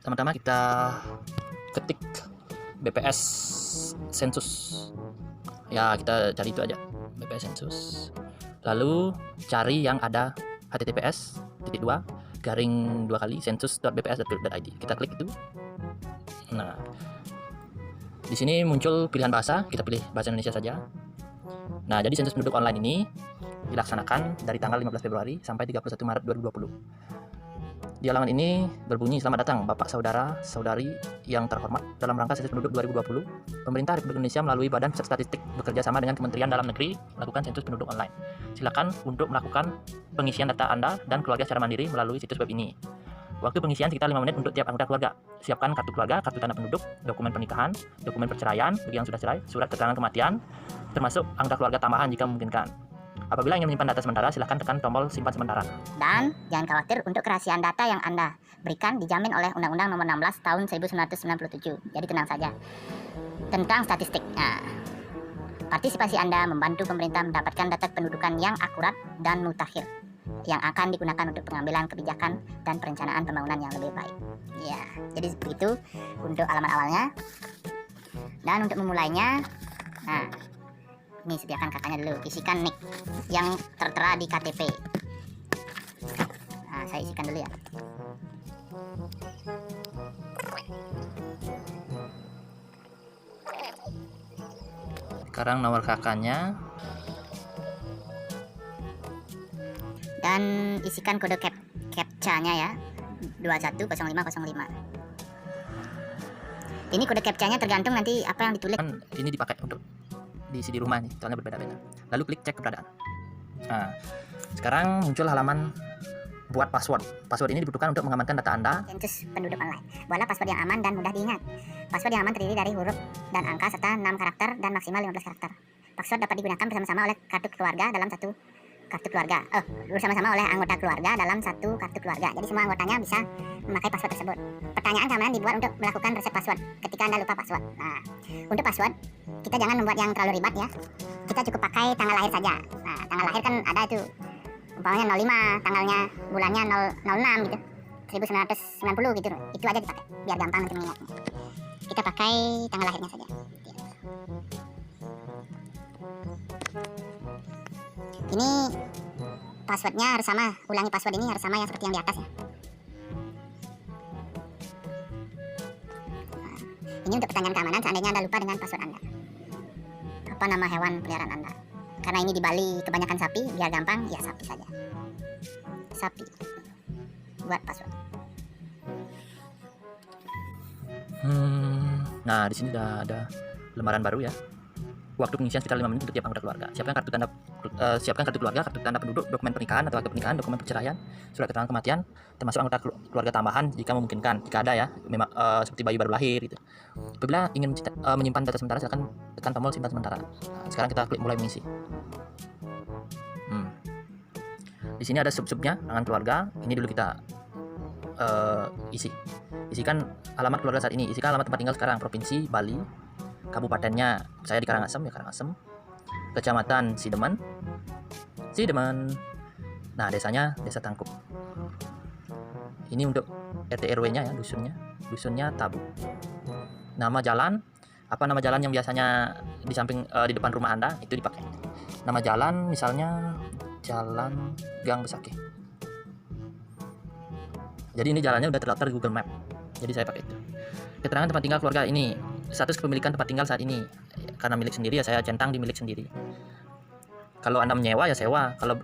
Pertama-tama kita ketik BPS sensus. Ya, kita cari itu aja, BPS sensus. Lalu cari yang ada https://sensus.bps.go.id. Kita klik itu. Nah, di sini muncul pilihan bahasa, kita pilih bahasa Indonesia saja. Nah, jadi sensus penduduk online ini dilaksanakan dari tanggal 15 Februari sampai 31 Maret 2020. Di halaman ini berbunyi, "Selamat datang Bapak Saudara Saudari yang terhormat. Dalam rangka sensus penduduk 2020, Pemerintah Republik Indonesia melalui Badan Pusat Statistik bekerja sama dengan Kementerian Dalam Negeri melakukan sensus penduduk online. Silakan untuk melakukan pengisian data Anda dan keluarga secara mandiri melalui situs web ini. Waktu pengisian sekitar 5 menit untuk tiap anggota keluarga. Siapkan kartu keluarga, kartu tanda penduduk, dokumen pernikahan, dokumen perceraian bagi yang sudah cerai, surat keterangan kematian, termasuk anggota keluarga tambahan jika memungkinkan. Apabila ingin menyimpan data sementara, silahkan tekan tombol simpan sementara. Dan jangan khawatir, untuk kerahasiaan data yang Anda berikan dijamin oleh Undang-Undang Nomor 16 Tahun 1997. Jadi tenang saja. Tentang statistik. Nah, partisipasi Anda membantu pemerintah mendapatkan data kependudukan yang akurat dan mutakhir yang akan digunakan untuk pengambilan kebijakan dan perencanaan pembangunan yang lebih baik. Ya, jadi begitu untuk halaman awalnya. Dan untuk memulainya, nah, ini sediakan kakaknya dulu, isikan nik yang tertera di KTP. Nah, saya isikan dulu ya. Sekarang nomor kakaknya. Dan isikan kode captcha-nya ya, 210505. Ini kode captcha-nya tergantung nanti apa yang ditulis. Ini dipakai untuk diisi di rumah nih, soalnya berbeda-beda. Lalu klik cek keberadaan. Nah, sekarang muncul halaman buat password. Password ini dibutuhkan untuk mengamankan data Anda. Sensus penduduk online. Buatlah password yang aman dan mudah diingat. Password yang aman terdiri dari huruf dan angka serta 6 karakter dan maksimal 15 karakter. Password dapat digunakan bersama-sama oleh kartu keluarga dalam satu kartu keluarga. Bersama-sama oleh anggota keluarga dalam satu kartu keluarga. Jadi semua anggotanya bisa memakai password tersebut. Pertanyaan keamanan dibuat untuk melakukan reset password ketika Anda lupa password. Nah, untuk password kita jangan membuat yang terlalu ribet ya. Kita cukup pakai tanggal lahir saja. Nah, tanggal lahir kan ada itu. Umpamanya 05, tanggalnya bulannya 06 gitu. 1990 gitu. Itu aja dipakai biar gampang nanti mengingatnya. Kita pakai tanggal lahirnya saja. Ini passwordnya harus sama. Ulangi password ini harus sama yang seperti yang di atas ya. Nah, ini untuk pertanyaan keamanan seandainya Anda lupa dengan password Anda. Apa nama hewan peliharaan Anda? Karena ini di Bali kebanyakan sapi, biar gampang ya sapi saja. Sapi. Buat password. Nah, di sini udah ada lembaran baru ya. Waktu pengisian sekitar 5 menit untuk tiap anggota keluarga. Siapkan kartu keluarga, kartu tanda penduduk, dokumen pernikahan atau akte pernikahan, dokumen perceraian, surat keterangan kematian, termasuk anggota keluarga tambahan jika memungkinkan. Jika ada ya, memang seperti bayi baru lahir gitu. Apabila ingin menyimpan data sementara, silakan tekan tombol simpan sementara. Nah, sekarang kita klik mulai mengisi. Di sini ada sub-subnya, angan keluarga. Ini dulu kita isikan alamat keluarga saat ini. Isikan alamat tempat tinggal sekarang, provinsi Bali, kabupatennya saya di Karangasem ya, Karangasem, kecamatan Sideman. Nah, desanya Desa Tangkup. Ini untuk RT RW-nya ya, dusunnya Tabu. Nama jalan, apa nama jalan yang biasanya di samping di depan rumah Anda itu dipakai. Nama jalan misalnya Jalan Gang Besake. Jadi ini jalannya udah terdaftar di Google Map. Jadi saya pakai itu. Keterangan tempat tinggal keluarga ini, status kepemilikan tempat tinggal saat ini. Karena milik sendiri ya saya centang di milik sendiri. Kalau Anda menyewa ya sewa, kalau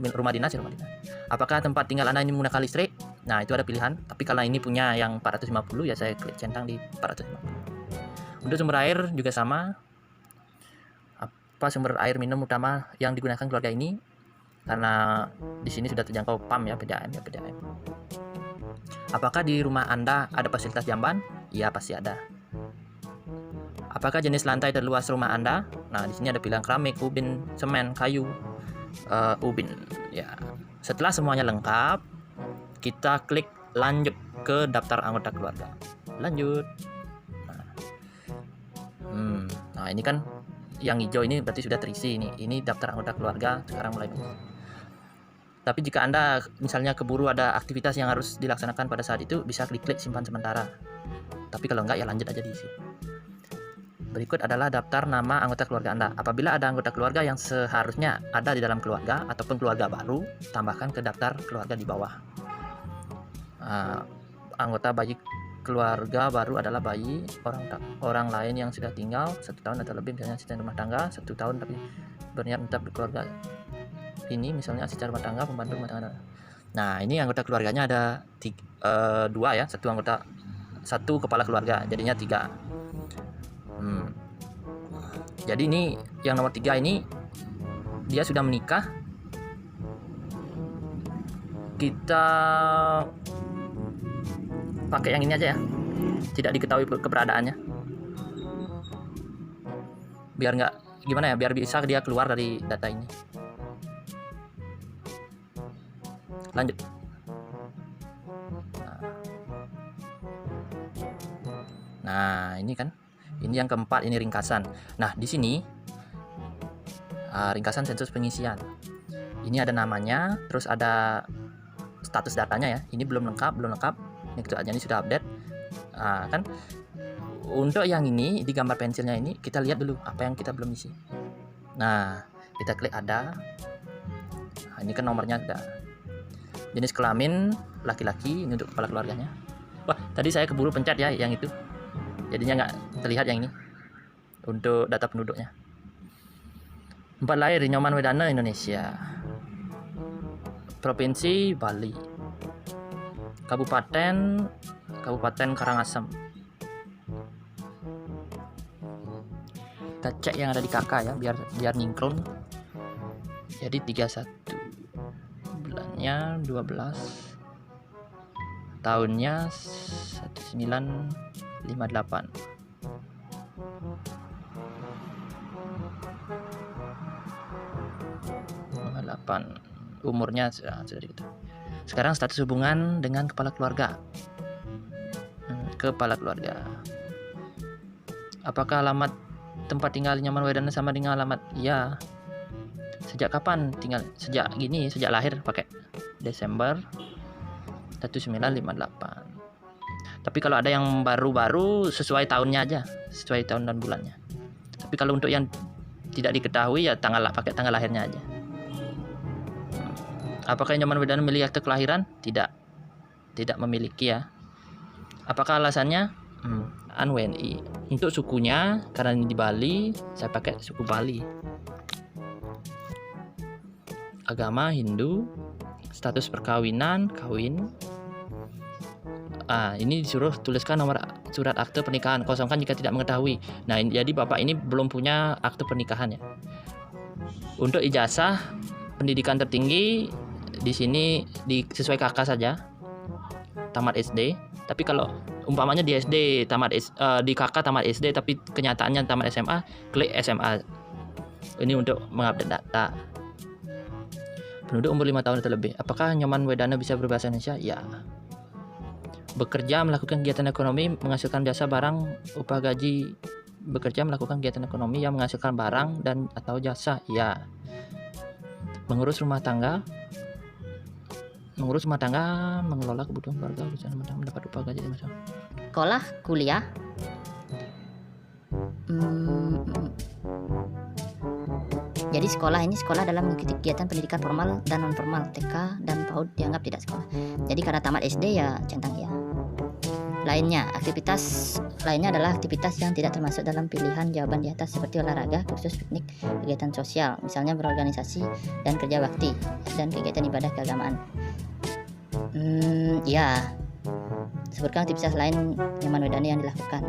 rumah dinas ya rumah dinas. Apakah tempat tinggal Anda ini menggunakan listrik? Nah, itu ada pilihan. Tapi kalau ini punya yang 450 ya saya klik centang di 450. Untuk sumber air juga sama. Apa sumber air minum utama yang digunakan keluarga ini? Karena di sini sudah terjangkau PAM ya, PDAM. Apakah di rumah Anda ada fasilitas jamban? Iya, pasti ada. Apakah jenis lantai terluas rumah Anda? Nah, di sini ada pilihan keramik, ubin, semen, kayu, ubin. Ya. Setelah semuanya lengkap, kita klik lanjut ke daftar anggota keluarga. Lanjut. Nah, ini kan yang hijau ini berarti sudah terisi ini. Ini daftar anggota keluarga. Sekarang mulai. Tapi jika Anda misalnya keburu ada aktivitas yang harus dilaksanakan pada saat itu, bisa klik simpan sementara. Tapi kalau enggak ya lanjut aja diisi. Berikut adalah daftar nama anggota keluarga Anda. Apabila ada anggota keluarga yang seharusnya ada di dalam keluarga ataupun keluarga baru, tambahkan ke daftar keluarga di bawah. Anggota bayi keluarga baru adalah bayi orang lain yang sudah tinggal 1 tahun atau lebih, misalnya asisten rumah tangga 1 tahun tapi berniat tetap di keluarga ini, misalnya asisten rumah tangga, pembantu rumah tangga. Nah, ini anggota keluarganya ada 2 ya, satu kepala keluarga, jadinya 3. Jadi ini yang nomor 3 ini dia sudah menikah. Kita pakai yang ini aja ya, tidak diketahui keberadaannya, biar nggak gimana ya, biar bisa dia keluar dari data ini. Lanjut. Nah, ini kan, ini yang keempat, ini ringkasan. Nah, di sini ringkasan sensus pengisian. Ini ada namanya, terus ada status datanya ya. Ini belum lengkap. Ini gitu aja, ini sudah update. Kan untuk yang ini di gambar pensilnya ini kita lihat dulu apa yang kita belum isi. Nah, kita klik ada. Nah, ini kan nomornya ada. Jenis kelamin laki-laki, ini untuk kepala keluarganya. Wah, tadi saya keburu pencet ya yang itu. Jadinya nggak terlihat yang ini untuk data penduduknya. Tempat lahir di Nyoman Wedana, Indonesia. Provinsi Bali. Kabupaten Karangasem. Kita cek yang ada di KK ya, biar sinkron. Jadi 31. Bulannya 12. Tahunnya 1958. Umurnya sudah gitu. Sekarang status hubungan dengan kepala keluarga. Apakah alamat tempat tinggal Nyoman Wedana sama dengan alamat? Iya. Sejak kapan tinggal? Sejak lahir pakai Desember 1958. Tapi kalau ada yang baru-baru sesuai tahunnya aja, sesuai tahun dan bulannya. Tapi kalau untuk yang tidak diketahui ya pakai tanggal lahirnya aja. Apakah Nyoman Wedana memiliki akte kelahiran? Tidak memiliki ya. Apakah alasannya? WNI. Untuk sukunya, karena ini di Bali, saya pakai suku Bali. Agama Hindu. Status perkawinan, kawin. Ini disuruh tuliskan nomor surat akte pernikahan, kosongkan jika tidak mengetahui. Nah, jadi bapak ini belum punya akte pernikahan ya. Untuk ijazah pendidikan tertinggi di sini sesuai KK saja, tamat SD. Tapi kalau umpamanya di SD di KK tamat SD tapi kenyataannya tamat SMA, klik SMA. Ini untuk mengupdate data. Penduduk umur 5 tahun atau lebih. Apakah Nyoman Wedana bisa berbahasa Indonesia? Ya. Bekerja, melakukan kegiatan ekonomi, menghasilkan jasa, barang, upah, gaji. Bekerja, melakukan kegiatan ekonomi yang menghasilkan barang dan atau jasa. Ya. Mengurus rumah tangga, mengelola kebutuhan keluarga, mendapat upah, gaji, dan sekolah, kuliah. Jadi sekolah dalam mengikuti kegiatan pendidikan formal dan non formal. TK dan PAUD dianggap tidak sekolah. Jadi karena tamat SD ya centang ya. Aktivitas lainnya adalah aktivitas yang tidak termasuk dalam pilihan jawaban di atas, seperti olahraga, kursus, piknik, kegiatan sosial, misalnya berorganisasi dan kerja bakti, dan kegiatan ibadah keagamaan. Ya, sebutkan aktivitas lain Nyoman Wedana yang dilakukan.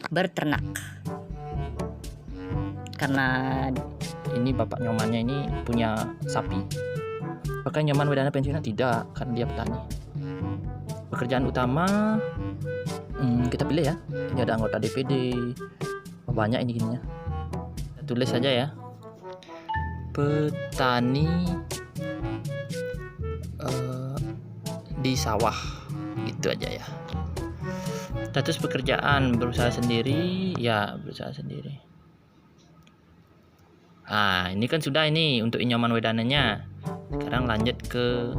Berternak. Karena ini bapak Nyomannya ini punya sapi. Apakah Nyoman Wedana pensiunan? Tidak, karena dia petani. Pekerjaan utama kita pilih ya. Ini ada anggota DPD. Banyak ini gininya. Kita tulis saja ya. Petani di sawah, gitu aja ya. Status pekerjaan, berusaha sendiri, ya berusaha sendiri. Nah, ini kan sudah ini untuk Inyoman Wedananya. Sekarang lanjut ke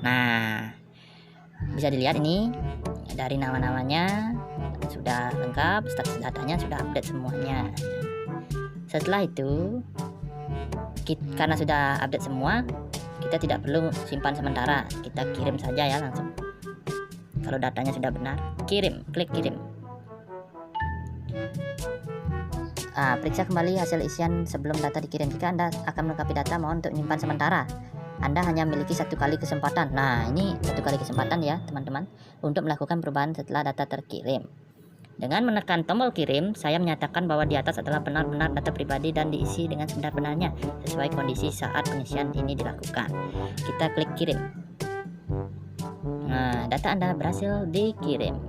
Nah, bisa dilihat ini dari nama-namanya sudah lengkap, status datanya sudah update semuanya. Setelah itu, karena sudah update semua, kita tidak perlu simpan sementara, kita kirim saja ya langsung. Kalau datanya sudah benar, kirim, klik kirim. Periksa kembali hasil isian sebelum data dikirim. Jika Anda akan melengkapi data, mohon untuk menyimpan sementara. Anda hanya memiliki 1 kali kesempatan. Nah, ini 1 kali kesempatan ya teman-teman, untuk melakukan perubahan setelah data terkirim. Dengan menekan tombol kirim, saya menyatakan bahwa di atas adalah benar-benar data pribadi dan diisi dengan sebenar-benarnya sesuai kondisi saat pengisian ini dilakukan. Kita klik kirim. Nah, data Anda berhasil dikirim.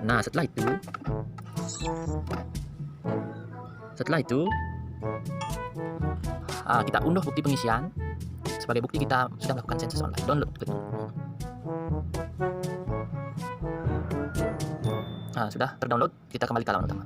Nah, setelah itu kita unduh bukti pengisian. Sebagai bukti kita sudah melakukan sensus online. Download. Nah, sudah terdownload, kita kembali ke halaman utama.